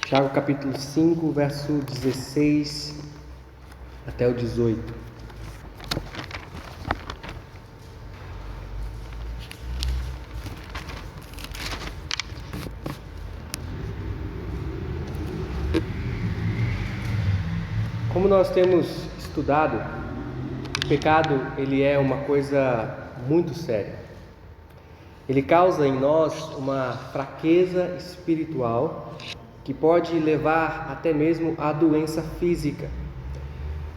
Tiago capítulo 5, verso 16 até o 18. Como nós temos estudado, o pecado ele é uma coisa muito séria. Ele causa em nós uma fraqueza espiritual que pode levar até mesmo à doença física.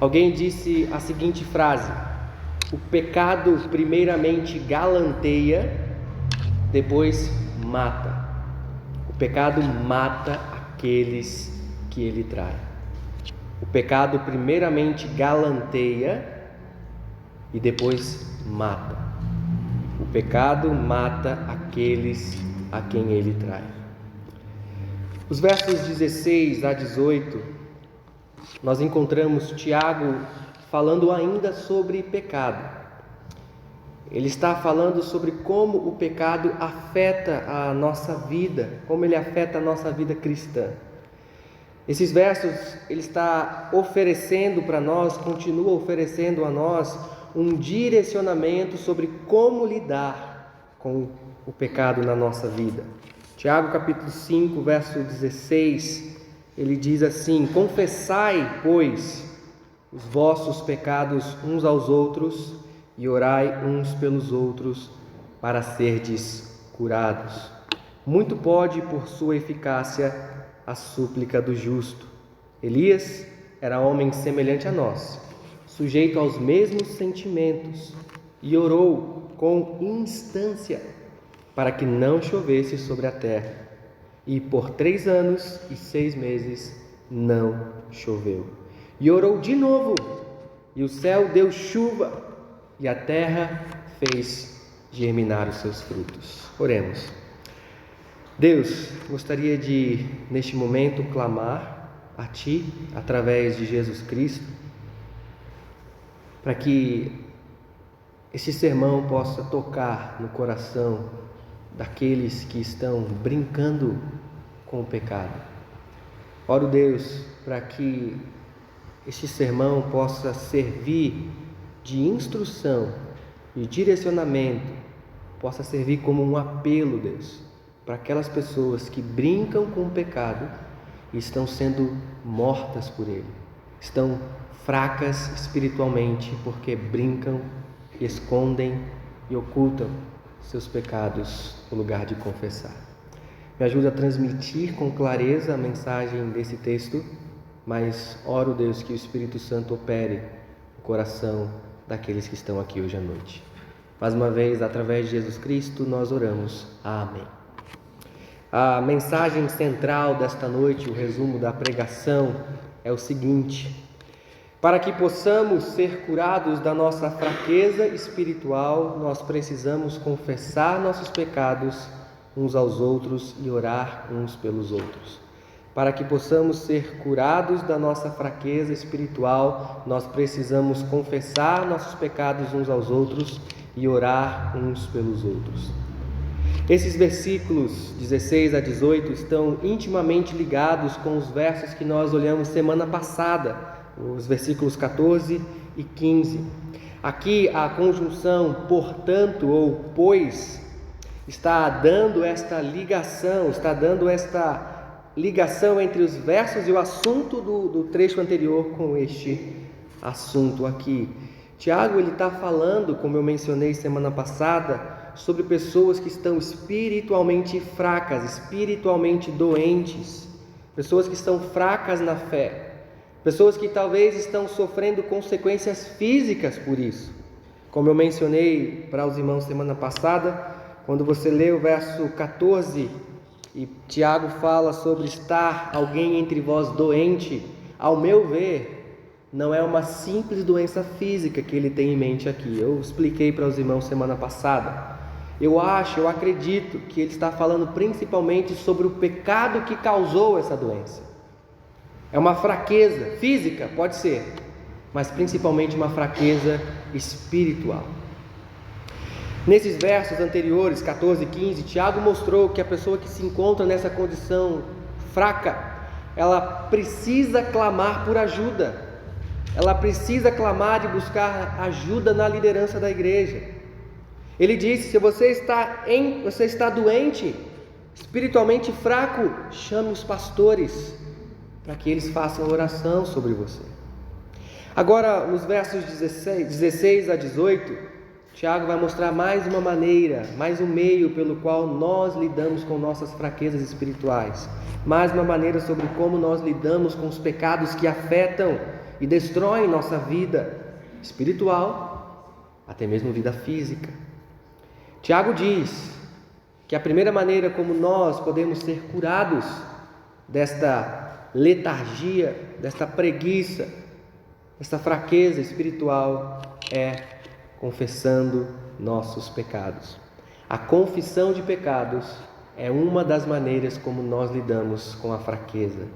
Alguém disse a seguinte frase: o pecado primeiramente galanteia, depois mata. O pecado mata aqueles que ele trai. O pecado primeiramente galanteia e depois mata. O pecado mata aqueles a quem ele trai. Os versos 16 a 18, nós encontramos Tiago falando ainda sobre pecado. Ele está falando sobre como o pecado afeta a nossa vida, como ele afeta a nossa vida cristã. Esses versos ele está oferecendo para nós, continua oferecendo a nós um direcionamento sobre como lidar com o pecado na nossa vida. Tiago capítulo 5, verso 16, ele diz assim: confessai, pois, os vossos pecados uns aos outros e orai uns pelos outros para serdes curados. Muito pode, por sua eficácia, a súplica do justo. Elias era homem semelhante a nós, sujeito aos mesmos sentimentos, e orou com instância para que não chovesse sobre a terra. E por 3 anos e 6 meses não choveu. E orou de novo, e o céu deu chuva, e a terra fez germinar os seus frutos. Oremos. Deus, gostaria de, neste momento, clamar a Ti, através de Jesus Cristo, para que este sermão possa tocar no coração daqueles que estão brincando com o pecado. Oro, Deus, para que este sermão possa servir de instrução e direcionamento, possa servir como um apelo, Deus, para aquelas pessoas que brincam com o pecado e estão sendo mortas por ele, estão fracas espiritualmente porque brincam, escondem e ocultam seus pecados no lugar de confessar. Me ajuda a transmitir com clareza a mensagem desse texto, mas oro, Deus, que o Espírito Santo opere no coração daqueles que estão aqui hoje à noite. Mais uma vez, através de Jesus Cristo, nós oramos. Amém. A mensagem central desta noite, o resumo da pregação, é o seguinte: para que possamos ser curados da nossa fraqueza espiritual, nós precisamos confessar nossos pecados uns aos outros e orar uns pelos outros. Para que possamos ser curados da nossa fraqueza espiritual, nós precisamos confessar nossos pecados uns aos outros e orar uns pelos outros. Esses versículos 16 a 18 estão intimamente ligados com os versos que nós olhamos semana passada, os versículos 14 e 15. Aqui a conjunção portanto ou pois está dando esta ligação entre os versos e o assunto do trecho anterior com este assunto aqui. Tiago ele está falando, como eu mencionei semana passada, sobre pessoas que estão espiritualmente fracas, espiritualmente doentes, pessoas que estão fracas na fé, pessoas que talvez estão sofrendo consequências físicas por isso. Como eu mencionei para os irmãos semana passada, quando você lê o verso 14 e Tiago fala sobre estar alguém entre vós doente, ao meu ver, não é uma simples doença física que ele tem em mente aqui. Eu expliquei para os irmãos semana passada. Eu acredito que ele está falando principalmente sobre o pecado que causou essa doença. É uma fraqueza física, pode ser, mas principalmente uma fraqueza espiritual. Nesses versos anteriores, 14 e 15, Tiago mostrou que a pessoa que se encontra nessa condição fraca, ela precisa clamar por ajuda. Ela precisa clamar e buscar ajuda na liderança da igreja. Ele disse: se você está doente, espiritualmente fraco, chame os pastores para que eles façam oração sobre você. Agora, nos versos 16 a 18, Tiago vai mostrar mais uma maneira, mais um meio pelo qual nós lidamos com nossas fraquezas espirituais. Mais uma maneira sobre como nós lidamos com os pecados que afetam e destroem nossa vida espiritual, até mesmo vida física. Tiago diz que a primeira maneira como nós podemos ser curados desta letargia, desta preguiça, desta fraqueza espiritual é confessando nossos pecados. A confissão de pecados é uma das maneiras como nós lidamos com a fraqueza.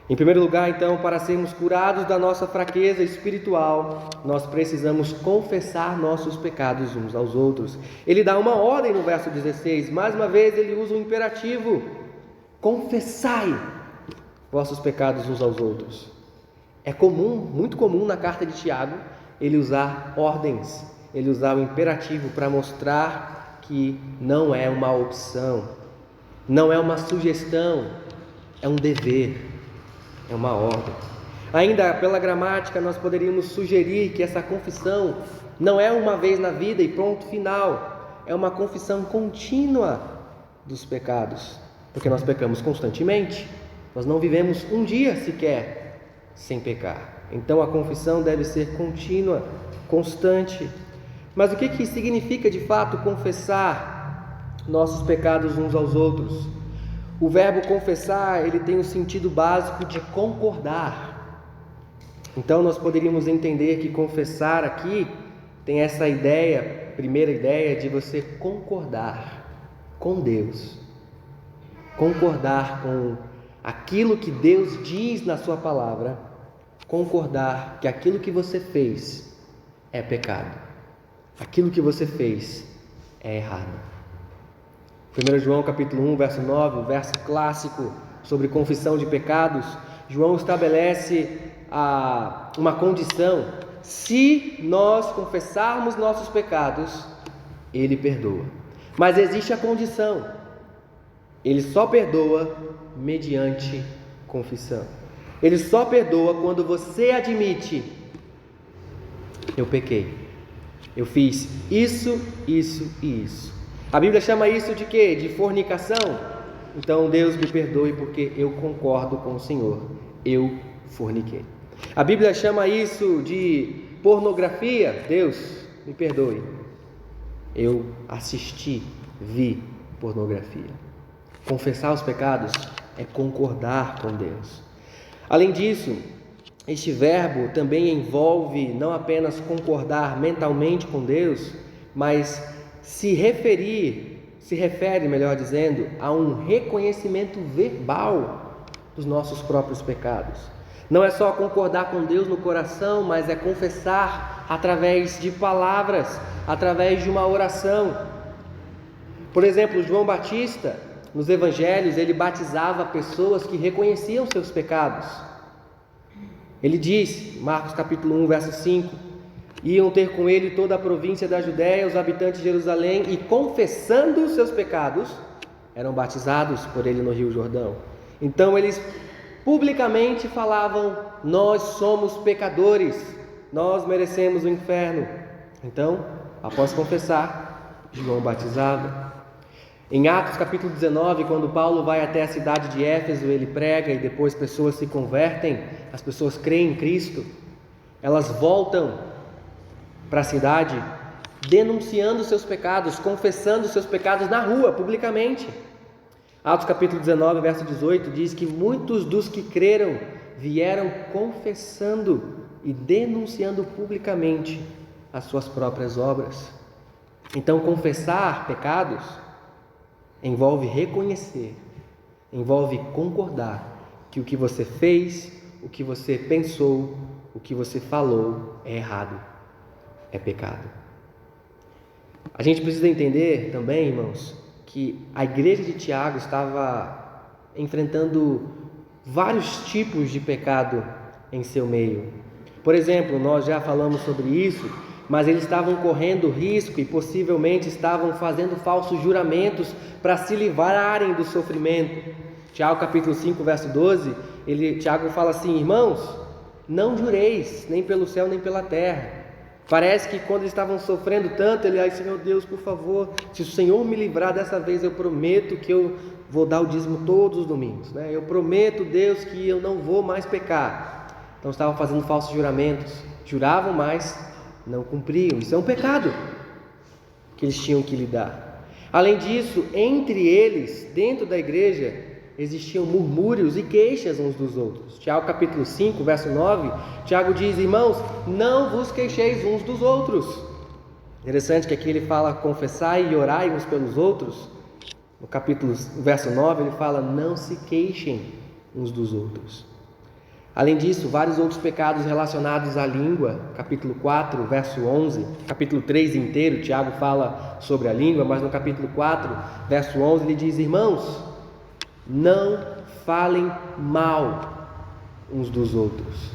Em primeiro lugar, então, para sermos curados da nossa fraqueza espiritual, nós precisamos confessar nossos pecados uns aos outros. Ele dá uma ordem no verso 16, mais uma vez ele usa o imperativo: confessai vossos pecados uns aos outros. É comum, muito comum na carta de Tiago, ele usar ordens, ele usar o imperativo para mostrar que não é uma opção, não é uma sugestão, é um dever, é uma ordem. Ainda pela gramática, nós poderíamos sugerir que essa confissão não é uma vez na vida e ponto final, é uma confissão contínua dos pecados, porque nós pecamos constantemente, nós não vivemos um dia sequer sem pecar. Então a confissão deve ser contínua, constante. Mas o que significa de fato confessar nossos pecados uns aos outros? O verbo confessar, ele tem o sentido básico de concordar. Então nós poderíamos entender que confessar aqui tem essa ideia, primeira ideia, de você concordar com Deus. Concordar com aquilo que Deus diz na sua palavra. Concordar que aquilo que você fez é pecado. Aquilo que você fez é errado. 1 João capítulo 1, verso 9, um verso clássico sobre confissão de pecados. João estabelece uma condição: se nós confessarmos nossos pecados, Ele perdoa. Mas existe a condição: Ele só perdoa mediante confissão. Ele só perdoa quando você admite: eu pequei, eu fiz isso, isso e isso. A Bíblia chama isso de quê? De fornicação. Então Deus me perdoe porque eu concordo com o Senhor, eu forniquei. A Bíblia chama isso de pornografia. Deus me perdoe, eu vi pornografia. Confessar os pecados é concordar com Deus. Além disso, este verbo também envolve não apenas concordar mentalmente com Deus, mas se refere, melhor dizendo, a um reconhecimento verbal dos nossos próprios pecados. Não é só concordar com Deus no coração, mas é confessar através de palavras, através de uma oração. Por exemplo, João Batista, nos evangelhos, ele batizava pessoas que reconheciam seus pecados. Ele diz, Marcos capítulo 1, verso 5, iam ter com ele toda a província da Judéia, os habitantes de Jerusalém, e confessando os seus pecados, eram batizados por ele no Rio Jordão. Então eles publicamente falavam: nós somos pecadores, nós merecemos o inferno. Então, após confessar, João batizava. Em Atos capítulo 19, quando Paulo vai até a cidade de Éfeso, ele prega e depois pessoas se convertem, as pessoas creem em Cristo, elas voltam para a cidade denunciando seus pecados, confessando seus pecados na rua, publicamente. Atos capítulo 19, verso 18 diz que muitos dos que creram vieram confessando e denunciando publicamente as suas próprias obras. Então, confessar pecados envolve reconhecer, envolve concordar que o que você fez, o que você pensou, o que você falou é errado, é pecado. A gente precisa entender também, irmãos, que a igreja de Tiago estava enfrentando vários tipos de pecado em seu meio. Por exemplo, nós já falamos sobre isso, mas eles estavam correndo risco e possivelmente estavam fazendo falsos juramentos para se livrarem do sofrimento. Tiago capítulo 5, verso 12, Tiago fala assim: irmãos, não jureis, nem pelo céu nem pela terra. Parece que quando eles estavam sofrendo tanto, ele disse: Senhor Deus, por favor, se o Senhor me livrar dessa vez, eu prometo que eu vou dar o dízimo todos os domingos, né? Eu prometo, Deus, que eu não vou mais pecar. Então estavam fazendo falsos juramentos, juravam, mas não cumpriam. Isso é um pecado que eles tinham que lidar. Além disso, entre eles, dentro da igreja, existiam murmúrios e queixas uns dos outros. Tiago capítulo 5, verso 9, Tiago diz: irmãos, não vos queixeis uns dos outros. Interessante que aqui ele fala: confessai e orai uns pelos outros. No capítulo, verso 9, ele fala: não se queixem uns dos outros. Além disso, vários outros pecados relacionados à língua. Capítulo 4, verso 11, capítulo 3 inteiro, Tiago fala sobre a língua, mas no capítulo 4, verso 11, ele diz: irmãos, não falem mal uns dos outros.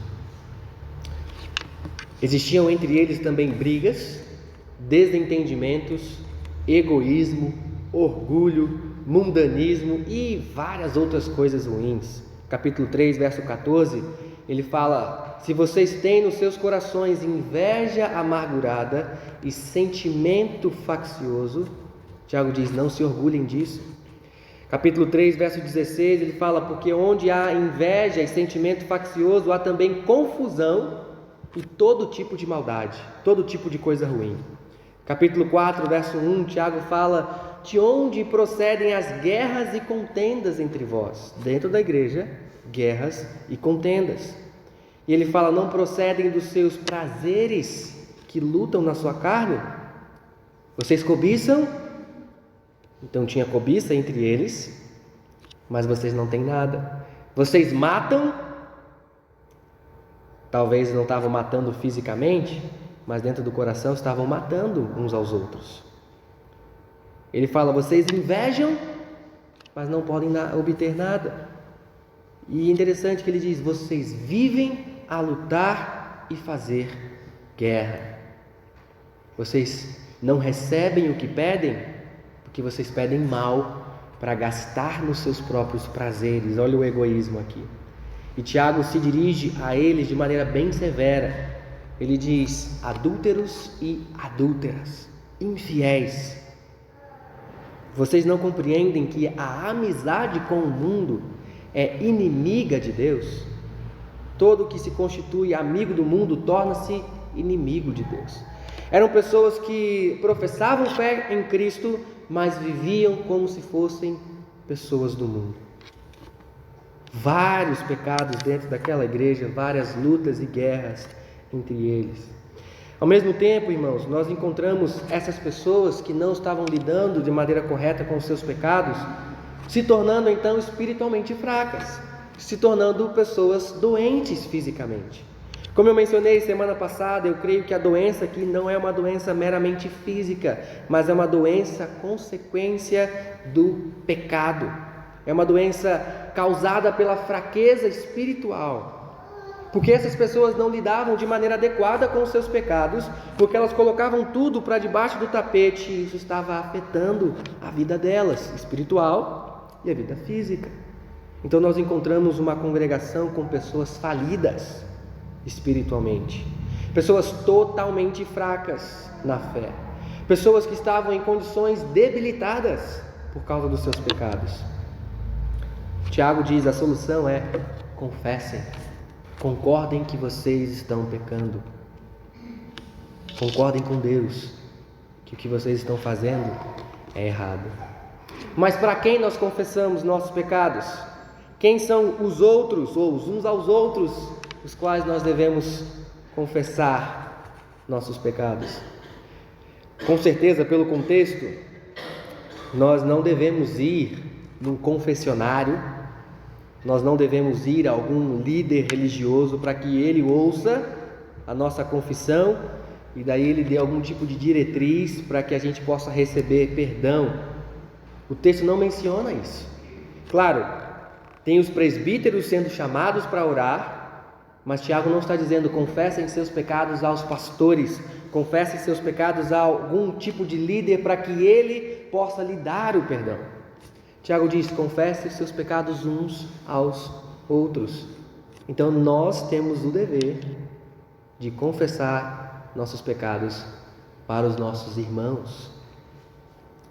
Existiam entre eles também brigas, desentendimentos, egoísmo, orgulho, mundanismo e várias outras coisas ruins. Capítulo 3, verso 14, ele fala: se vocês têm nos seus corações inveja amargurada e sentimento faccioso, Tiago diz: não se orgulhem disso. Capítulo 3, verso 16, ele fala: porque onde há inveja e sentimento faccioso, há também confusão e todo tipo de maldade, todo tipo de coisa ruim. Capítulo 4, verso 1, Tiago fala: de onde procedem as guerras e contendas entre vós? Dentro da igreja, guerras e contendas. E ele fala: não procedem dos seus prazeres que lutam na sua carne? Vocês cobiçam? Então tinha cobiça entre eles, mas vocês não têm nada. Vocês matam? Talvez não estavam matando fisicamente, mas dentro do coração estavam matando uns aos outros. Ele fala: vocês invejam, mas não podem obter nada. E é interessante que ele diz: vocês vivem a lutar e fazer guerra. Vocês não recebem o que pedem, porque vocês pedem mal para gastar nos seus próprios prazeres. Olha o egoísmo aqui. E Tiago se dirige a eles de maneira bem severa. Ele diz: adúlteros e adúlteras, infiéis. Vocês não compreendem que a amizade com o mundo é inimiga de Deus? Todo que se constitui amigo do mundo torna-se inimigo de Deus. Eram pessoas que professavam fé em Cristo, mas viviam como se fossem pessoas do mundo. Vários pecados dentro daquela igreja, várias lutas e guerras entre eles. Ao mesmo tempo, irmãos, nós encontramos essas pessoas que não estavam lidando de maneira correta com os seus pecados, se tornando então espiritualmente fracas, se tornando pessoas doentes fisicamente. Como eu mencionei semana passada, eu creio que a doença aqui não é uma doença meramente física, mas é uma doença consequência do pecado. É uma doença causada pela fraqueza espiritual. Porque essas pessoas não lidavam de maneira adequada com os seus pecados, porque elas colocavam tudo para debaixo do tapete, e isso estava afetando a vida delas, espiritual e a vida física. Então nós encontramos uma congregação com pessoas falidas espiritualmente, pessoas totalmente fracas na fé, pessoas que estavam em condições debilitadas por causa dos seus pecados. Tiago diz: a solução é: confessem. Concordem que vocês estão pecando. Concordem com Deus que o que vocês estão fazendo é errado. Mas para quem nós confessamos nossos pecados? Quem são os outros, ou os uns aos outros, os quais nós devemos confessar nossos pecados? Com certeza, pelo contexto, nós não devemos ir num confessionário. Nós não devemos ir a algum líder religioso para que ele ouça a nossa confissão e daí ele dê algum tipo de diretriz para que a gente possa receber perdão. O texto não menciona isso. Claro, Tem os presbíteros sendo chamados para orar, mas Tiago não está dizendo confessem seus pecados aos pastores, confessem seus pecados a algum tipo de líder para que ele possa lhe dar o perdão. Tiago diz, confessem seus pecados uns aos outros. Então nós temos o dever de confessar nossos pecados para os nossos irmãos.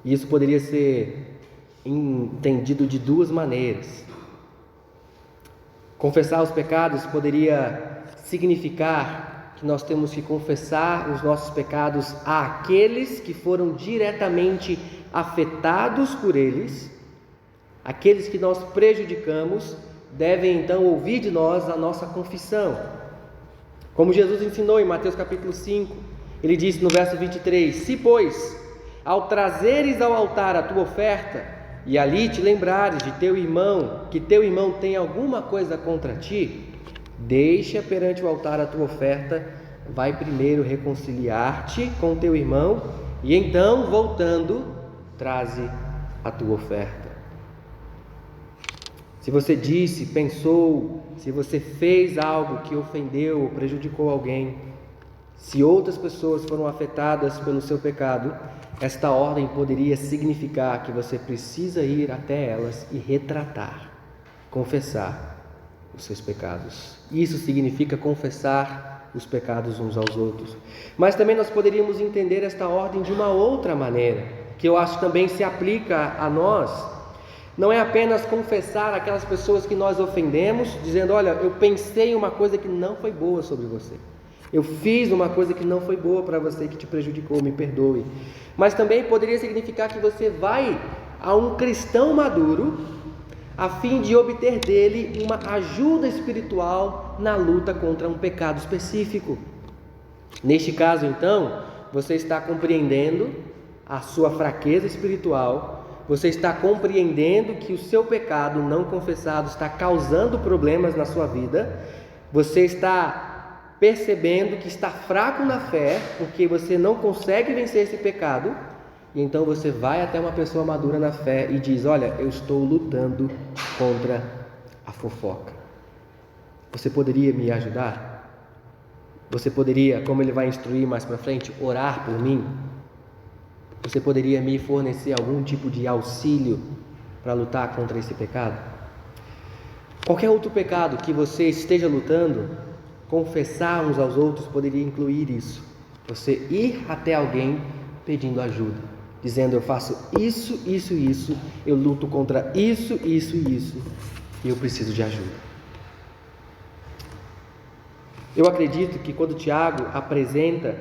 E isso poderia ser entendido de duas maneiras. Confessar os pecados poderia significar que nós temos que confessar os nossos pecados àqueles que foram diretamente afetados por eles. Aqueles que nós prejudicamos devem então ouvir de nós a nossa confissão. Como Jesus ensinou em Mateus capítulo 5, ele disse no verso 23, se pois, ao trazeres ao altar a tua oferta, e ali te lembrares de teu irmão, que teu irmão tem alguma coisa contra ti, deixa perante o altar a tua oferta, vai primeiro reconciliar-te com teu irmão, e então, voltando, traze a tua oferta. Se você disse, pensou, se você fez algo que ofendeu ou prejudicou alguém, se outras pessoas foram afetadas pelo seu pecado, esta ordem poderia significar que você precisa ir até elas e retratar, confessar os seus pecados. Isso significa confessar os pecados uns aos outros. Mas também nós poderíamos entender esta ordem de uma outra maneira, que eu acho que também se aplica a nós. Não é apenas confessar aquelas pessoas que nós ofendemos, dizendo, olha, eu pensei uma coisa que não foi boa sobre você. Eu fiz uma coisa que não foi boa para você, que te prejudicou, me perdoe. Mas também poderia significar que você vai a um cristão maduro, a fim de obter dele uma ajuda espiritual na luta contra um pecado específico. Neste caso, então, você está compreendendo a sua fraqueza espiritual, você está compreendendo que o seu pecado não confessado está causando problemas na sua vida, você está percebendo que está fraco na fé, porque você não consegue vencer esse pecado, e então você vai até uma pessoa madura na fé e diz, olha, eu estou lutando contra a fofoca. Você poderia me ajudar? Você poderia, como ele vai instruir mais para frente, orar por mim? Você poderia me fornecer algum tipo de auxílio para lutar contra esse pecado? Qualquer outro pecado que você esteja lutando, confessar uns aos outros poderia incluir isso. Você ir até alguém pedindo ajuda, dizendo, eu faço isso, eu luto contra isso, e eu preciso de ajuda. Eu acredito que quando Tiago apresenta,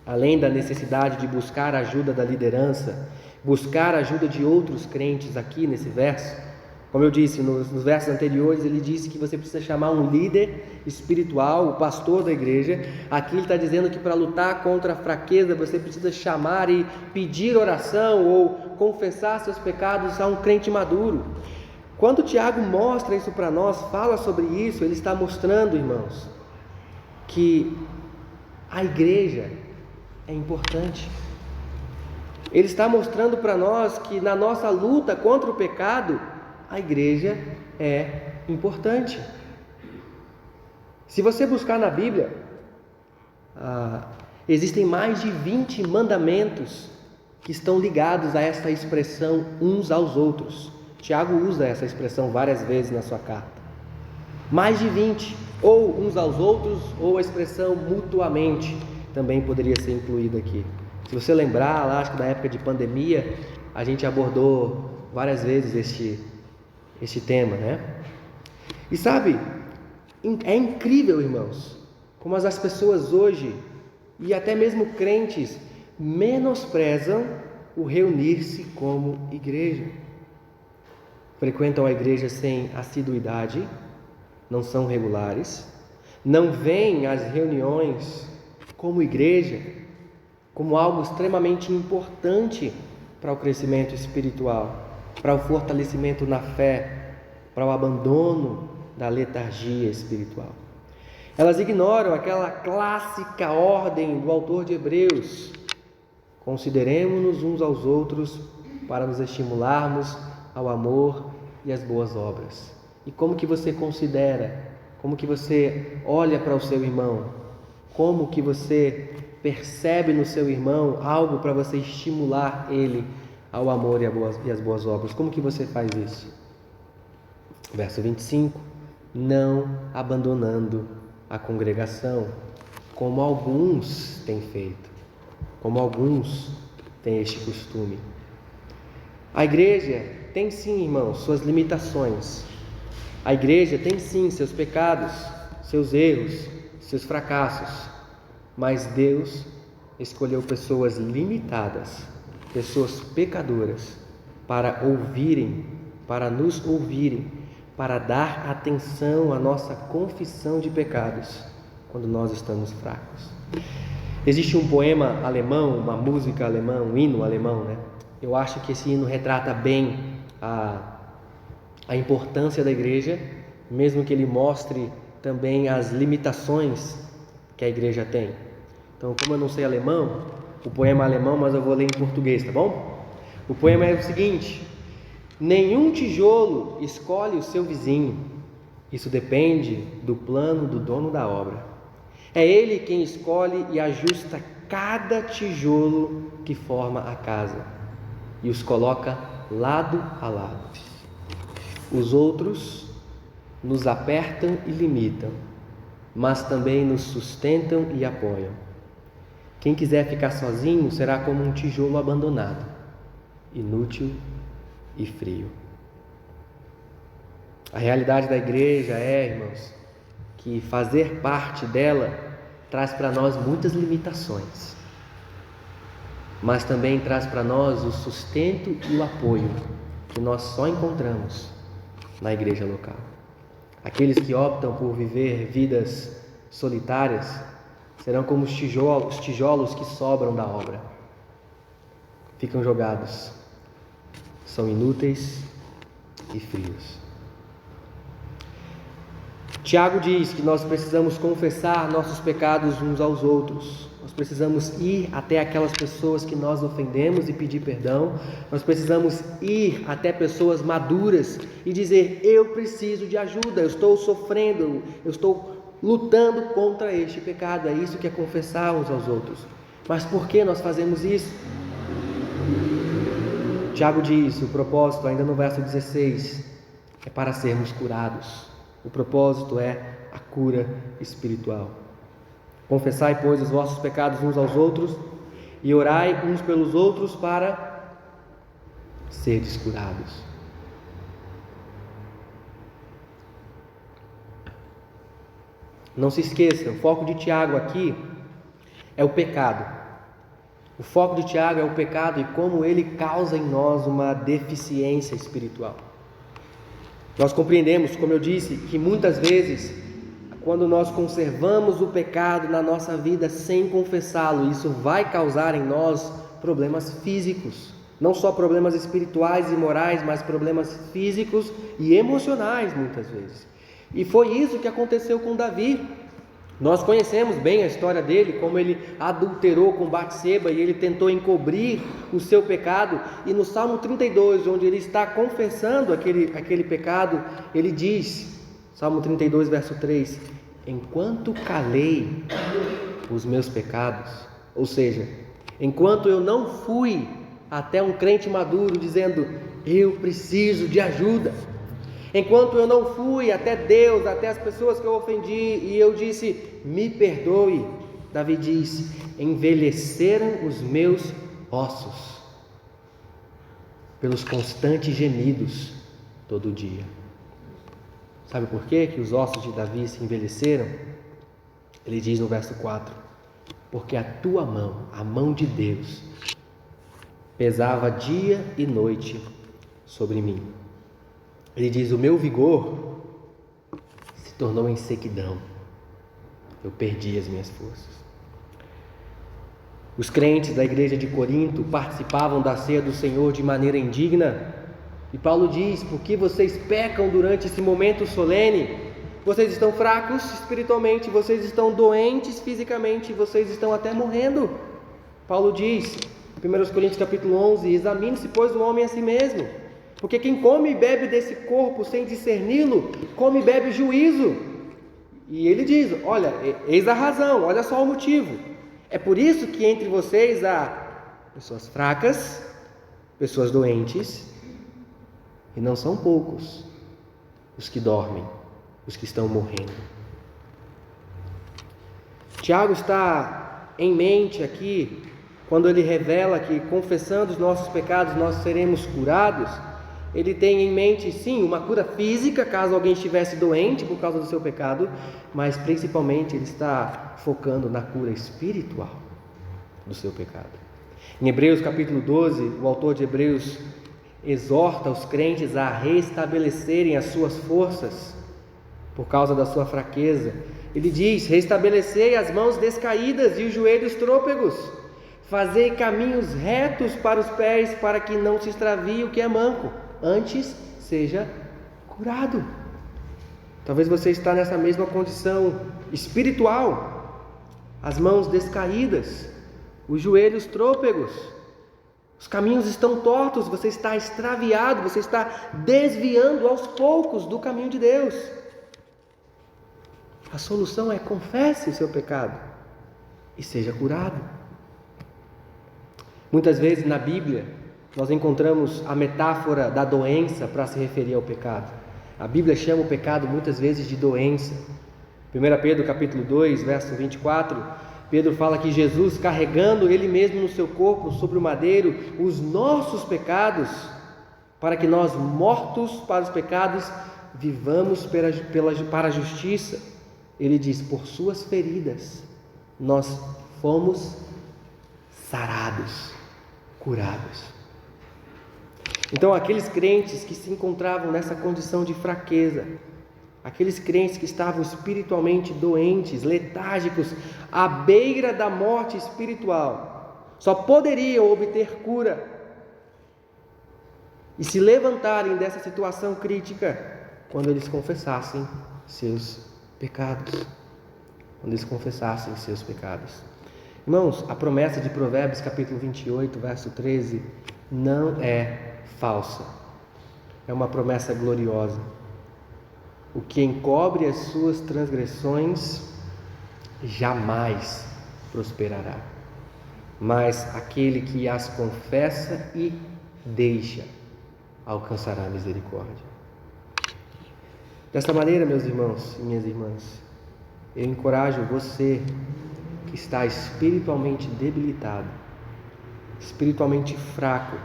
além da necessidade de buscar a ajuda da liderança, buscar a ajuda de outros crentes aqui nesse verso, como eu disse nos versos anteriores, ele disse que você precisa chamar um líder espiritual, o pastor da igreja. Aqui ele está dizendo que para lutar contra a fraqueza, você precisa chamar e pedir oração ou confessar seus pecados a um crente maduro. Quando Tiago mostra isso para nós, fala sobre isso, ele está mostrando, irmãos, que a igreja é importante. Ele está mostrando para nós que na nossa luta contra o pecado, a igreja é importante. Se você buscar na Bíblia, existem mais de 20 mandamentos que estão ligados a esta expressão uns aos outros. Tiago usa essa expressão várias vezes na sua carta. Mais de 20, ou uns aos outros, ou a expressão mutuamente, também poderia ser incluída aqui. Se você lembrar, lá, acho que na época de pandemia, a gente abordou várias vezes este tema, né? E sabe, é incrível, irmãos, como as pessoas hoje, e até mesmo crentes, menosprezam o reunir-se como igreja. Frequentam a igreja sem assiduidade, não são regulares, não veem as reuniões como igreja, como algo extremamente importante para o crescimento espiritual, para o fortalecimento na fé, para o abandono da letargia espiritual. Elas ignoram aquela clássica ordem do autor de Hebreus: consideremo-nos uns aos outros para nos estimularmos ao amor e as boas obras. E como que você considera, como que você olha para o seu irmão, como que você percebe no seu irmão algo para você estimular ele ao amor e às boas obras? Como que você faz isso? Verso 25: não abandonando a congregação, como alguns têm feito, como alguns têm este costume. A igreja tem sim, irmãos, suas limitações. A igreja tem sim seus pecados, seus erros, seus fracassos. Mas Deus escolheu pessoas limitadas, pessoas pecadoras, para ouvirem, para nos ouvirem, para dar atenção à nossa confissão de pecados quando nós estamos fracos. Existe um poema alemão, uma música alemã, um hino alemão, né? Eu acho que esse hino retrata bem a importância da igreja, mesmo que ele mostre também as limitações que a igreja tem. Então, como eu não sei alemão, o poema é alemão, mas eu vou ler em português, tá bom? O poema é o seguinte: nenhum tijolo escolhe o seu vizinho, isso depende do plano do dono da obra. É ele quem escolhe e ajusta cada tijolo que forma a casa e os coloca lado a lado. Os outros nos apertam e limitam, mas também nos sustentam e apoiam. Quem quiser ficar sozinho será como um tijolo abandonado, inútil e frio. A realidade da igreja é, irmãos, que fazer parte dela traz para nós muitas limitações, mas também traz para nós o sustento e o apoio que nós só encontramos na igreja local. Aqueles que optam por viver vidas solitárias serão como os tijolos que sobram da obra. Ficam jogados, são inúteis e frios. Tiago diz que nós precisamos confessar nossos pecados uns aos outros. Nós precisamos ir até aquelas pessoas que nós ofendemos e pedir perdão. Nós precisamos ir até pessoas maduras e dizer: eu preciso de ajuda, eu estou sofrendo, eu estou lutando contra este pecado. É isso que é confessar uns aos outros. Mas por que nós fazemos isso? Tiago diz, o propósito, ainda no verso 16, é para sermos curados. O propósito é a cura espiritual. Confessai, pois, os vossos pecados uns aos outros e orai uns pelos outros para seres curados. Não se esqueça, o foco de Tiago aqui é o pecado. O foco de Tiago é o pecado e como ele causa em nós uma deficiência espiritual. Nós compreendemos, como eu disse, que muitas vezes, quando nós conservamos o pecado na nossa vida sem confessá-lo, isso vai causar em nós problemas físicos. Não só problemas espirituais e morais, mas problemas físicos e emocionais muitas vezes. E foi isso que aconteceu com Davi. Nós conhecemos bem a história dele, como ele adulterou com Batseba e ele tentou encobrir o seu pecado. E no Salmo 32, onde ele está confessando aquele pecado, ele diz, Salmo 32, verso 3: enquanto calei os meus pecados, ou seja, enquanto eu não fui até um crente maduro dizendo: eu preciso de ajuda, enquanto eu não fui até Deus, até as pessoas que eu ofendi, e eu disse: me perdoe, Davi diz: envelheceram os meus ossos pelos constantes gemidos todo dia. Sabe por quê que os ossos de Davi se envelheceram? Ele diz no verso 4: porque a tua mão, a mão de Deus, pesava dia e noite sobre mim. Ele diz: o meu vigor se tornou em sequidão, eu perdi as minhas forças. Os crentes da igreja de Corinto participavam da ceia do Senhor de maneira indigna, e Paulo diz: por que vocês pecam durante esse momento solene? Vocês estão fracos espiritualmente, vocês estão doentes fisicamente, vocês estão até morrendo. Paulo diz, 1 Coríntios capítulo 11: examine-se, pois, o homem a si mesmo, Porque quem come e bebe desse corpo sem discerni-lo, come e bebe juízo. E ele diz, olha, eis a razão, olha só o motivo. É por isso que entre vocês há pessoas fracas, pessoas doentes, e não são poucos os que dormem, os que estão morrendo. Tiago está em mente aqui, quando ele revela que confessando os nossos pecados nós seremos curados. Ele tem em mente, sim, uma cura física, caso alguém estivesse doente por causa do seu pecado, mas principalmente ele está focando na cura espiritual do seu pecado. Em Hebreus capítulo 12, o autor de Hebreus exorta os crentes a restabelecerem as suas forças por causa da sua fraqueza. Ele diz: restabelecei as mãos descaídas e os joelhos trôpegos, fazei caminhos retos para os pés, para que não se extravie o que é manco, antes seja curado. Talvez você está nessa mesma condição espiritual, as mãos descaídas, os joelhos trôpegos, os caminhos estão tortos, você está extraviado, você está desviando aos poucos do caminho de Deus. A solução é: confesse o seu pecado e seja curado. Muitas vezes na Bíblia nós encontramos a metáfora da doença para se referir ao pecado. A Bíblia chama o pecado muitas vezes de doença. 1 Pedro capítulo 2, verso 24, Pedro fala que Jesus, carregando Ele mesmo no seu corpo sobre o madeiro os nossos pecados, para que nós, mortos para os pecados, vivamos para a justiça. Ele diz: por suas feridas nós fomos sarados, curados. Então, aqueles crentes que se encontravam nessa condição de fraqueza, aqueles crentes que estavam espiritualmente doentes, letárgicos, à beira da morte espiritual, só poderiam obter cura e se levantarem dessa situação crítica quando eles confessassem seus pecados. Quando eles confessassem seus pecados. Irmãos, a promessa de Provérbios capítulo 28, verso 13, não é falsa. É uma promessa gloriosa. O que encobre as suas transgressões jamais prosperará, mas aquele que as confessa e deixa alcançará a misericórdia. Desta maneira, meus irmãos e minhas irmãs, eu encorajo você que está espiritualmente debilitado, espiritualmente fraco,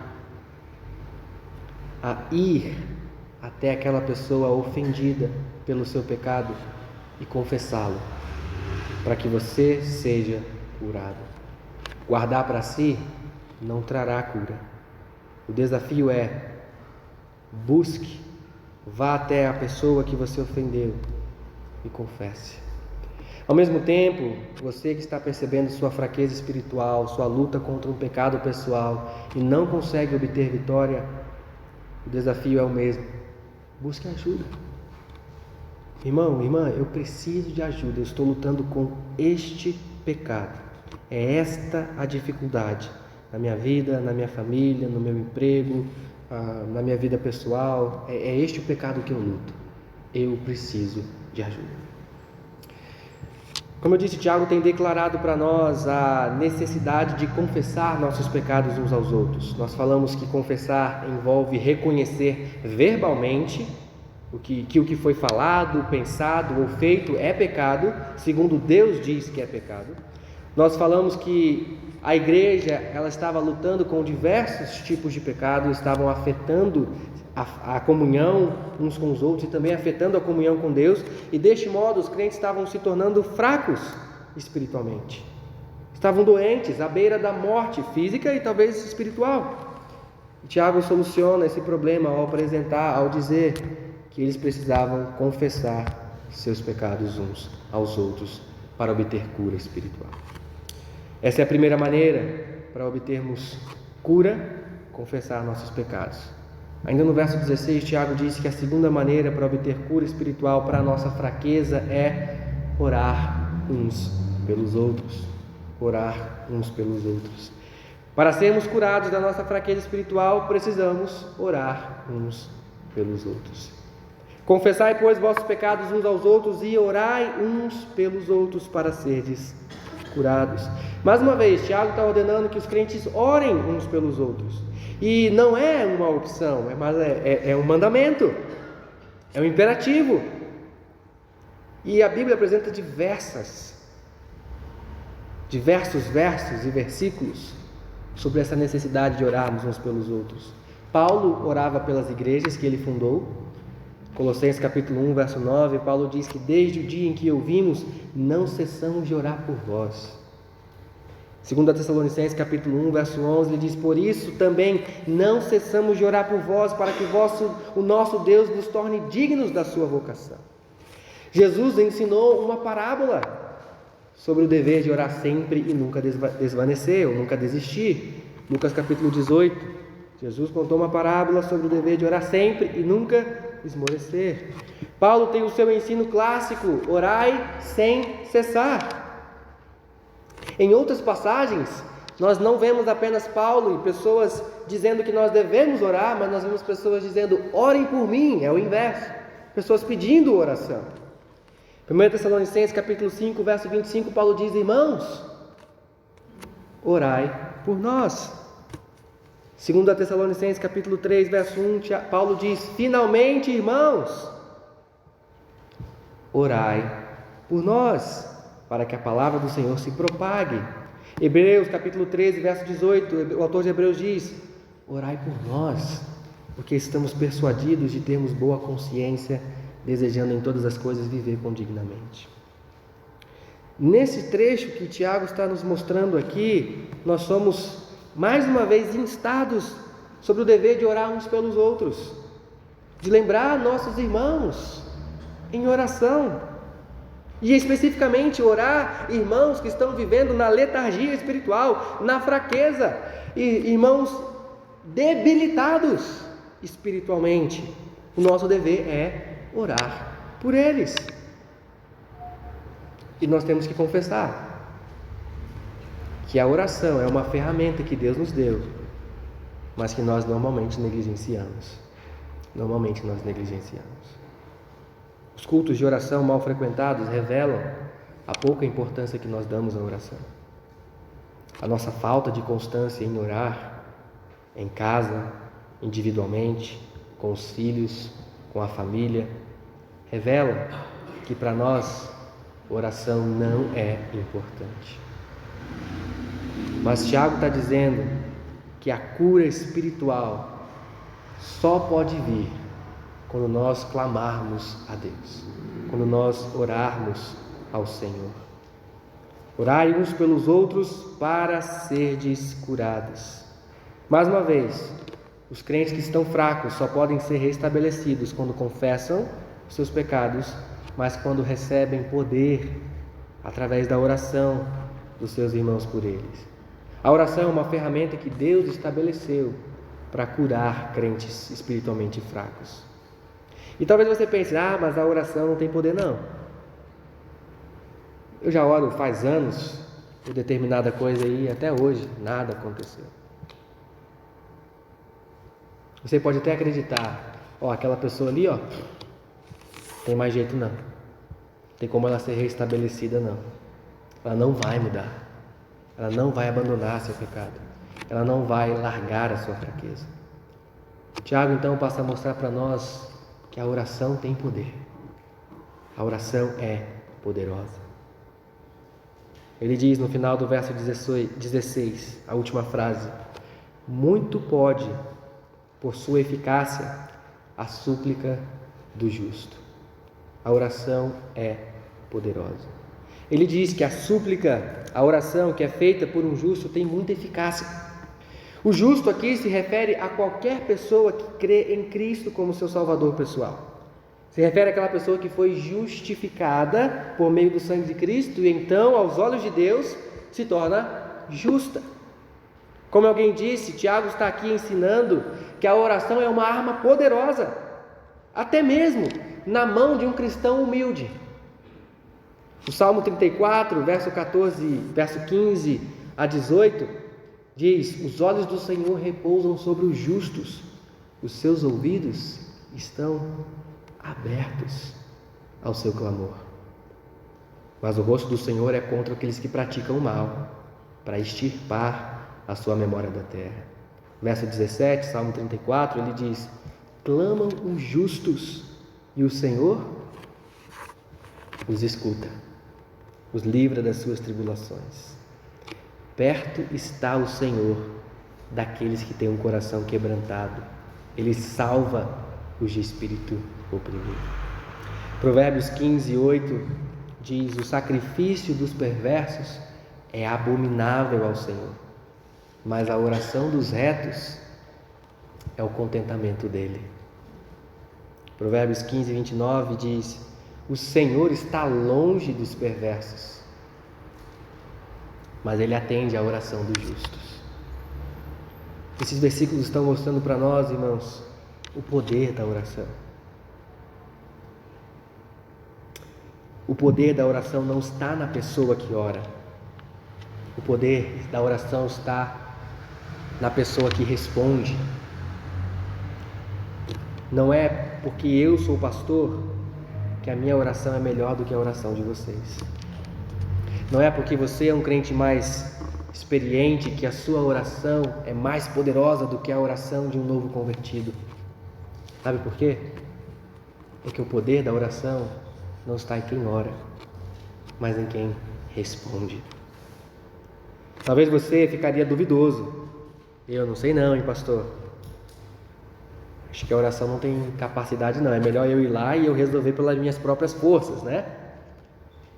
a ir até aquela pessoa ofendida pelo seu pecado e confessá-lo, para que você seja curado. Guardar para si não trará cura. O desafio é: busque, vá até a pessoa que você ofendeu e confesse. Ao mesmo tempo, você que está percebendo sua fraqueza espiritual, sua luta contra um pecado pessoal e não consegue obter vitória, o desafio é o mesmo: busque ajuda. Irmão, irmã, eu preciso de ajuda, eu estou lutando com este pecado. É esta a dificuldade na minha vida, na minha família, no meu emprego, na minha vida pessoal. É este o pecado que eu luto. Eu preciso de ajuda. Como eu disse, Tiago tem declarado para nós a necessidade de confessar nossos pecados uns aos outros. Nós falamos que confessar envolve reconhecer verbalmente o que foi falado, pensado ou feito é pecado, segundo Deus diz que é pecado. Nós falamos que a igreja ela estava lutando com diversos tipos de pecado, estavam afetando a comunhão uns com os outros e também afetando a comunhão com Deus, e deste modo os crentes estavam se tornando fracos espiritualmente, estavam doentes, à beira da morte física e talvez espiritual. E Tiago soluciona esse problema ao dizer que eles precisavam confessar seus pecados uns aos outros para obter cura espiritual. Essa é a primeira maneira para obtermos cura: confessar nossos pecados. Ainda no verso 16, Tiago diz que a segunda maneira para obter cura espiritual para a nossa fraqueza é orar uns pelos outros. Orar uns pelos outros. Para sermos curados da nossa fraqueza espiritual, precisamos orar uns pelos outros. Confessai, pois, vossos pecados uns aos outros e orai uns pelos outros para serdes curados. Mais uma vez, Tiago está ordenando que os crentes orem uns pelos outros. E não é uma opção, mas é um mandamento, é um imperativo. E a Bíblia apresenta diversos versos e versículos sobre essa necessidade de orarmos uns pelos outros. Paulo orava pelas igrejas que ele fundou. Colossenses capítulo 1, verso 9, Paulo diz que desde o dia em que ouvimos, não cessamos de orar por vós. 2 Tessalonicenses capítulo 1, verso 11, ele diz: por isso também não cessamos de orar por vós, para que o nosso Deus nos torne dignos da sua vocação. Jesus ensinou uma parábola sobre o dever de orar sempre e nunca desvanecer, ou nunca desistir. Lucas capítulo 18, Jesus contou uma parábola sobre o dever de orar sempre e nunca esmorecer. Paulo tem o seu ensino clássico: orai sem cessar. Em outras passagens, nós não vemos apenas Paulo e pessoas dizendo que nós devemos orar, mas nós vemos pessoas dizendo: orem por mim, é o inverso, pessoas pedindo oração. 1 Tessalonicenses capítulo 5, verso 25, Paulo diz: irmãos, orai por nós. 2 Tessalonicenses capítulo 3, verso 1, Paulo diz: finalmente, irmãos, orai por nós, para que a palavra do Senhor se propague. Hebreus capítulo 13, verso 18, o autor de Hebreus diz: orai por nós, porque estamos persuadidos de termos boa consciência, desejando em todas as coisas viver condignamente. Nesse trecho que Tiago está nos mostrando aqui, nós somos mais uma vez instados sobre o dever de orar uns pelos outros, de lembrar nossos irmãos em oração, e especificamente orar irmãos que estão vivendo na letargia espiritual, na fraqueza, e irmãos debilitados espiritualmente. O nosso dever é orar por eles. E nós temos que confessar que a oração é uma ferramenta que Deus nos deu, mas que nós normalmente negligenciamos. Os cultos de oração mal frequentados revelam a pouca importância que nós damos à oração. A nossa falta de constância em orar, em casa, individualmente, com os filhos, com a família, revela que para nós oração não é importante. Mas Tiago está dizendo que a cura espiritual só pode vir quando nós clamarmos a Deus, quando nós orarmos ao Senhor. Orai uns pelos outros para serdes curados. Mais uma vez, os crentes que estão fracos só podem ser restabelecidos quando confessam os seus pecados, mas quando recebem poder através da oração dos seus irmãos por eles. A oração é uma ferramenta que Deus estabeleceu para curar crentes espiritualmente fracos. E talvez você pense: mas a oração não tem poder. Não. Eu já oro faz anos por determinada coisa e até hoje nada aconteceu. Você pode até acreditar: aquela pessoa ali, tem mais jeito não. Tem como ela ser restabelecida não. Ela não vai mudar. Ela não vai abandonar seu pecado. Ela não vai largar a sua fraqueza. Tiago então passa a mostrar para nós que a oração tem poder. A oração é poderosa. Ele diz no final do verso 16, a última frase: muito pode, por sua eficácia, a súplica do justo. A oração é poderosa. Ele diz que a súplica, a oração que é feita por um justo, tem muita eficácia. O justo aqui se refere a qualquer pessoa que crê em Cristo como seu Salvador pessoal. Se refere àquela pessoa que foi justificada por meio do sangue de Cristo e então, aos olhos de Deus, se torna justa. Como alguém disse, Tiago está aqui ensinando que a oração é uma arma poderosa, até mesmo na mão de um cristão humilde. O Salmo 34, verso 15 a 18, Diz: os olhos do Senhor repousam sobre os justos, os seus ouvidos estão abertos ao seu clamor. Mas o rosto do Senhor é contra aqueles que praticam o mal, para extirpar a sua memória da terra. Verso 17, Salmo 34, ele diz: clamam os justos, e o Senhor os escuta, os livra das suas tribulações. Perto está o Senhor daqueles que têm um coração quebrantado. Ele salva os de espírito oprimido. Provérbios 15, 8 diz: o sacrifício dos perversos é abominável ao Senhor, mas a oração dos retos é o contentamento dele. Provérbios 15, 29 diz: o Senhor está longe dos perversos, mas ele atende à oração dos justos. Esses versículos estão mostrando para nós, irmãos, o poder da oração. O poder da oração não está na pessoa que ora. O poder da oração está na pessoa que responde. Não é porque eu sou pastor que a minha oração é melhor do que a oração de vocês. Não é porque você é um crente mais experiente que a sua oração é mais poderosa do que a oração de um novo convertido. Sabe por quê? Porque o poder da oração não está em quem ora, mas em quem responde. Talvez você ficaria duvidoso. Eu não sei não, hein, pastor? Acho que a oração não tem capacidade não. É melhor eu ir lá e eu resolver pelas minhas próprias forças, né?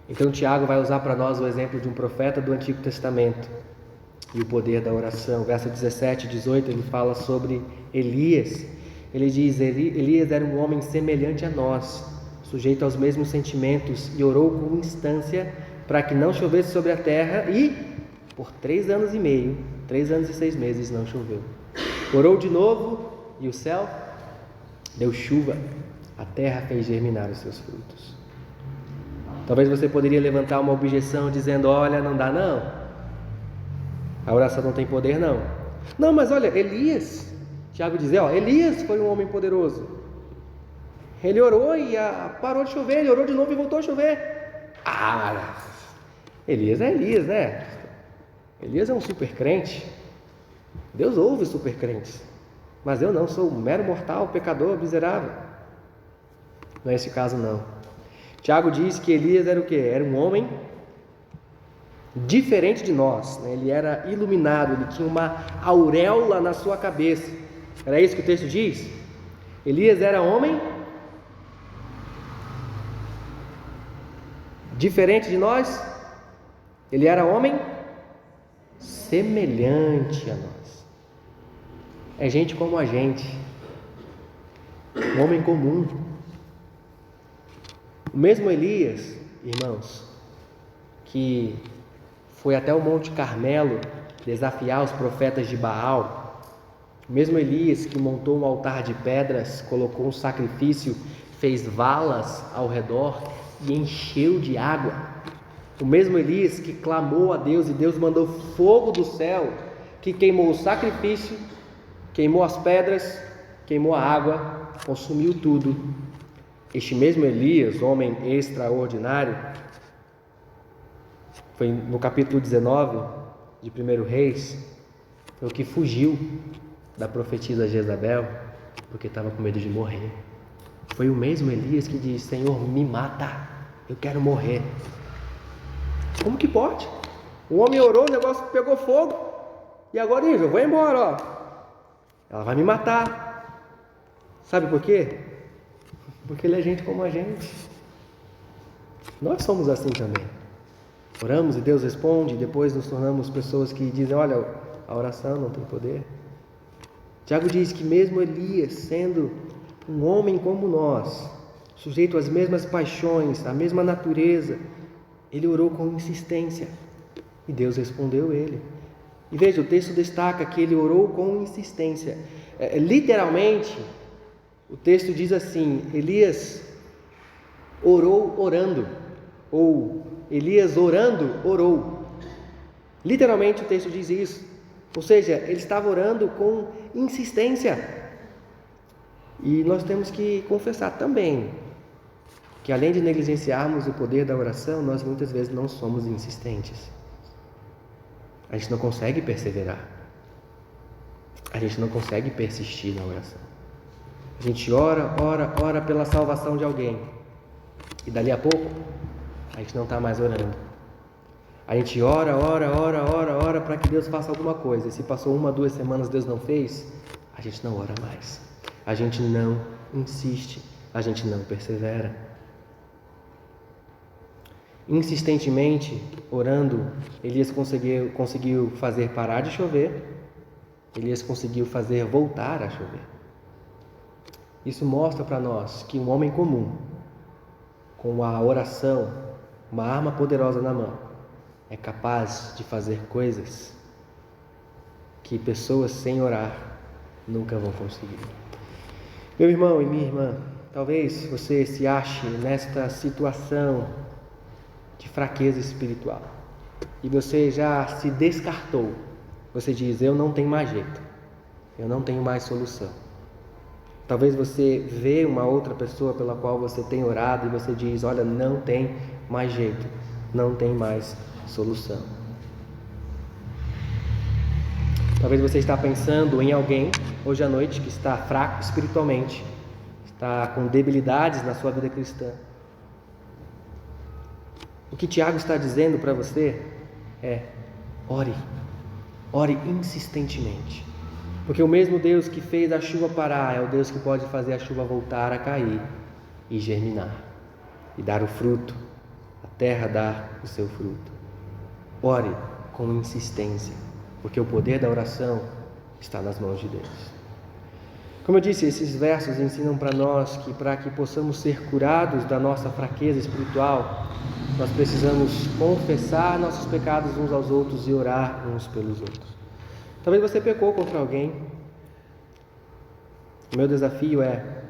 Então Tiago vai usar para nós o exemplo de um profeta do Antigo Testamento e o poder da oração. Verso 17 e 18 ele fala sobre Elias. Ele diz: Elias era um homem semelhante a nós, sujeito aos mesmos sentimentos, e orou com instância para que não chovesse sobre a terra, e por 3 anos e meio, 3 anos e 6 meses não choveu. Orou de novo e o céu deu chuva, a terra fez germinar os seus frutos. Talvez você poderia levantar uma objeção dizendo: olha, não dá não, a oração não tem poder não. Não, mas olha, Elias, Tiago diz, Elias foi um homem poderoso. Ele orou e parou de chover, ele orou de novo e voltou a chover. Elias é Elias, né? Elias é um super crente. Deus ouve super crentes, mas eu não, sou um mero mortal, pecador, miserável. Não é esse caso não. Tiago diz que Elias era o quê? Era um homem diferente de nós, né? Ele era iluminado, ele tinha uma auréola na sua cabeça. Era isso que o texto diz? Elias era homem diferente de nós. Ele era homem semelhante a nós. É gente como a gente, um homem comum. O mesmo Elias, irmãos, que foi até o Monte Carmelo desafiar os profetas de Baal, o mesmo Elias que montou um altar de pedras, colocou um sacrifício, fez valas ao redor e encheu de água, o mesmo Elias que clamou a Deus e Deus mandou fogo do céu, que queimou o sacrifício, queimou as pedras, queimou a água, consumiu tudo. Este mesmo Elias, homem extraordinário, foi no capítulo 19 de 1 Reis, foi o que fugiu da profetisa Jezabel, porque estava com medo de morrer. Foi o mesmo Elias que disse: Senhor, me mata, eu quero morrer. Como que pode? O homem orou, o negócio pegou fogo, e agora eu vou embora, ela vai me matar. Sabe por quê? Porque ele é gente como a gente. Nós somos assim também. Oramos e Deus responde, e depois nos tornamos pessoas que dizem: olha, a oração não tem poder. Tiago diz que mesmo Elias, sendo um homem como nós, sujeito às mesmas paixões, à mesma natureza, ele orou com insistência e Deus respondeu ele. E veja, o texto destaca que ele orou com insistência. Literalmente, o texto diz assim: Elias orou orando, ou Elias orando orou. Literalmente o texto diz isso. Ou seja, ele estava orando com insistência. E nós temos que confessar também que, além de negligenciarmos o poder da oração, nós muitas vezes não somos insistentes. A gente não consegue perseverar. A gente não consegue persistir na oração. A gente ora pela salvação de alguém. E dali a pouco, a gente não está mais orando. A gente ora para que Deus faça alguma coisa. E se passou 1, 2 semanas Deus não fez, a gente não ora mais. A gente não insiste. A gente não persevera. Insistentemente orando, Elias conseguiu fazer parar de chover. Elias conseguiu fazer voltar a chover. Isso mostra para nós que um homem comum, com a oração, uma arma poderosa na mão, é capaz de fazer coisas que pessoas sem orar nunca vão conseguir. Meu irmão e minha irmã, talvez você se ache nesta situação de fraqueza espiritual e você já se descartou. Você diz: eu não tenho mais jeito, eu não tenho mais solução. Talvez você vê uma outra pessoa pela qual você tem orado e você diz: olha, não tem mais jeito, não tem mais solução. Talvez você está pensando em alguém hoje à noite que está fraco espiritualmente, está com debilidades na sua vida cristã. O que Tiago está dizendo para você é: ore insistentemente. Porque o mesmo Deus que fez a chuva parar é o Deus que pode fazer a chuva voltar a cair e germinar e dar o fruto, a terra dar o seu fruto. Ore com insistência, porque o poder da oração está nas mãos de Deus. Como eu disse, esses versos ensinam para nós que para que possamos ser curados da nossa fraqueza espiritual, nós precisamos confessar nossos pecados uns aos outros e orar uns pelos outros. Talvez você pecou contra alguém. O meu desafio é: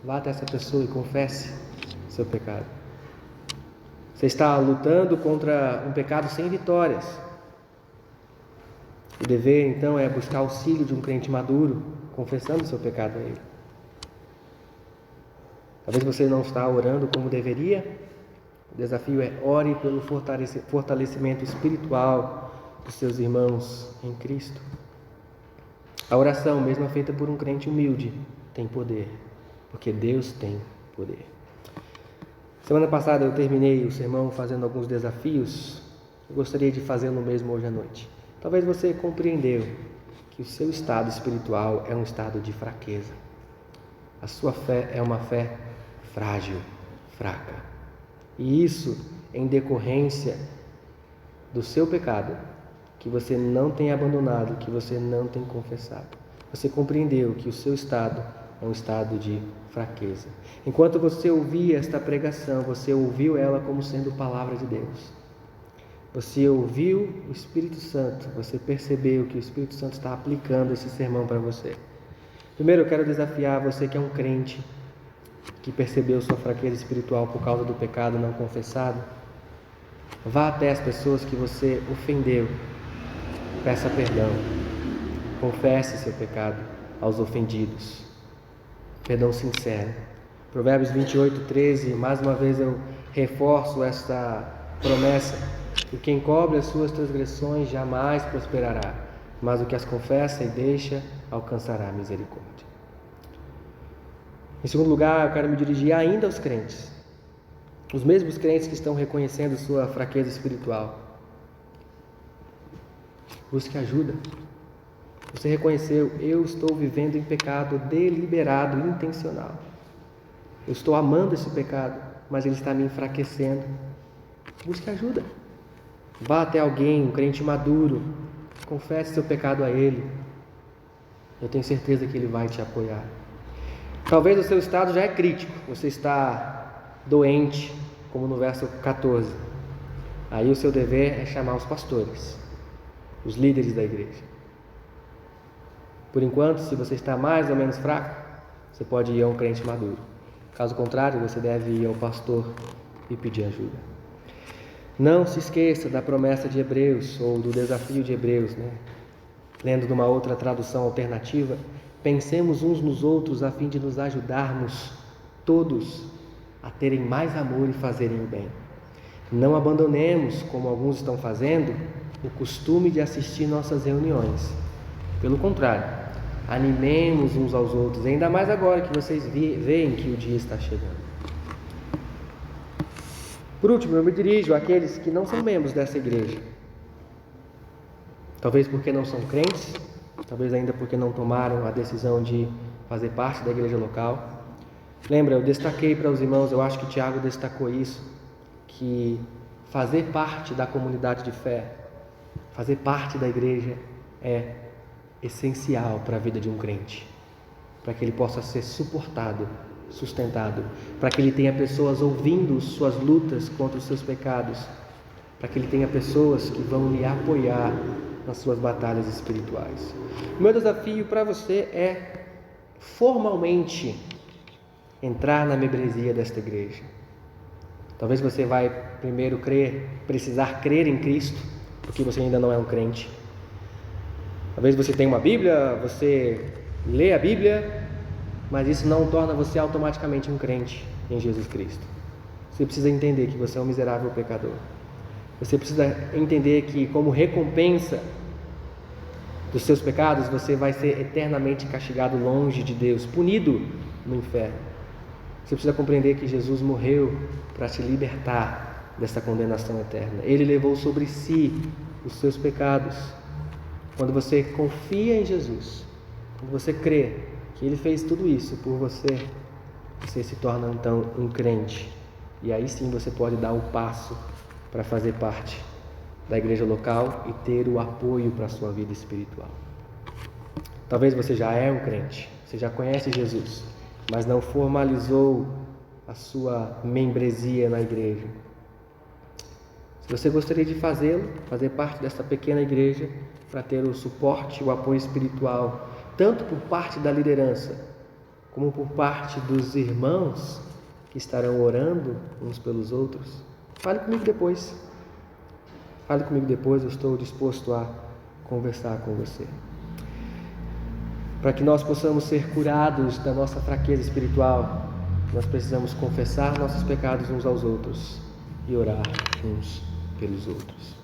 vá até essa pessoa e confesse seu pecado. Você está lutando contra um pecado sem vitórias. O dever, então, é buscar auxílio de um crente maduro, confessando seu pecado a ele. Talvez você não está orando como deveria. O desafio é: ore pelo fortalecimento espiritual dos seus irmãos em Cristo. A oração, mesmo feita por um crente humilde, tem poder, porque Deus tem poder. Semana passada eu terminei o sermão fazendo alguns desafios. Eu gostaria de fazê-lo mesmo hoje à noite. Talvez você compreendeu que o seu estado espiritual é um estado de fraqueza. A sua fé é uma fé frágil, fraca. E isso em decorrência do seu pecado, que você não tem abandonado, que você não tem confessado. Você compreendeu que o seu estado é um estado de fraqueza. Enquanto você ouvia esta pregação, você ouviu ela como sendo palavra de Deus. Você ouviu o Espírito Santo, você percebeu que o Espírito Santo está aplicando esse sermão para você. Primeiro, eu quero desafiar você que é um crente, que percebeu sua fraqueza espiritual por causa do pecado não confessado. Vá até as pessoas que você ofendeu. Peça perdão. Confesse seu pecado aos ofendidos. Perdão sincero. Provérbios 28:13, mais uma vez eu reforço esta promessa: que quem cobre as suas transgressões jamais prosperará, mas o que as confessa e deixa alcançará misericórdia. Em segundo lugar, eu quero me dirigir ainda aos crentes, os mesmos crentes que estão reconhecendo sua fraqueza espiritual. Busque ajuda. Você reconheceu: eu estou vivendo em pecado deliberado, intencional. Eu estou amando esse pecado, mas ele está me enfraquecendo. Busque ajuda. Vá até alguém, um crente maduro, confesse seu pecado a ele. Eu tenho certeza que ele vai te apoiar. Talvez o seu estado já é crítico, você está doente, como no verso 14. Aí o seu dever é chamar os pastores, os líderes da igreja. Por enquanto, se você está mais ou menos fraco, você pode ir a um crente maduro. Caso contrário, você deve ir ao pastor e pedir ajuda. Não se esqueça da promessa de Hebreus, ou do desafio de Hebreus, Lendo numa outra tradução alternativa, pensemos uns nos outros a fim de nos ajudarmos todos a terem mais amor e fazerem o bem. Não abandonemos, como alguns estão fazendo, o costume de assistir nossas reuniões. Pelo contrário, animemos uns aos outros, ainda mais agora que vocês veem que o dia está chegando. Por último, eu me dirijo àqueles que não são membros dessa igreja. Talvez porque não são crentes, talvez ainda porque não tomaram a decisão de fazer parte da igreja local. Lembra, eu destaquei para os irmãos, eu acho que Tiago destacou isso, que fazer parte da comunidade de fé, fazer parte da igreja é essencial para a vida de um crente, para que ele possa ser suportado, sustentado, para que ele tenha pessoas ouvindo suas lutas contra os seus pecados, para que ele tenha pessoas que vão lhe apoiar nas suas batalhas espirituais. O meu desafio para você é formalmente entrar na membresia desta igreja. Talvez você vai primeiro precisar crer em Cristo, porque você ainda não é um crente. Talvez você tenha uma Bíblia, você lê a Bíblia, mas isso não torna você automaticamente um crente em Jesus Cristo. Você precisa entender que você é um miserável pecador. Você precisa entender que, como recompensa dos seus pecados, você vai ser eternamente castigado longe de Deus, punido no inferno. Você precisa compreender que Jesus morreu para te libertar dessa condenação eterna. Ele levou sobre si os seus pecados. Quando você confia em Jesus, quando você crê que Ele fez tudo isso por você, você se torna então um crente. E aí sim você pode dar o passo para fazer parte da igreja local e ter o apoio para a sua vida espiritual. Talvez você já é um crente, você já conhece Jesus, mas não formalizou a sua membresia na igreja. Se você gostaria de fazê-lo, fazer parte dessa pequena igreja, para ter o suporte, o apoio espiritual, tanto por parte da liderança, como por parte dos irmãos que estarão orando uns pelos outros, fale comigo depois. Fale comigo depois, eu estou disposto a conversar com você. Para que nós possamos ser curados da nossa fraqueza espiritual, nós precisamos confessar nossos pecados uns aos outros e orar uns pelos outros.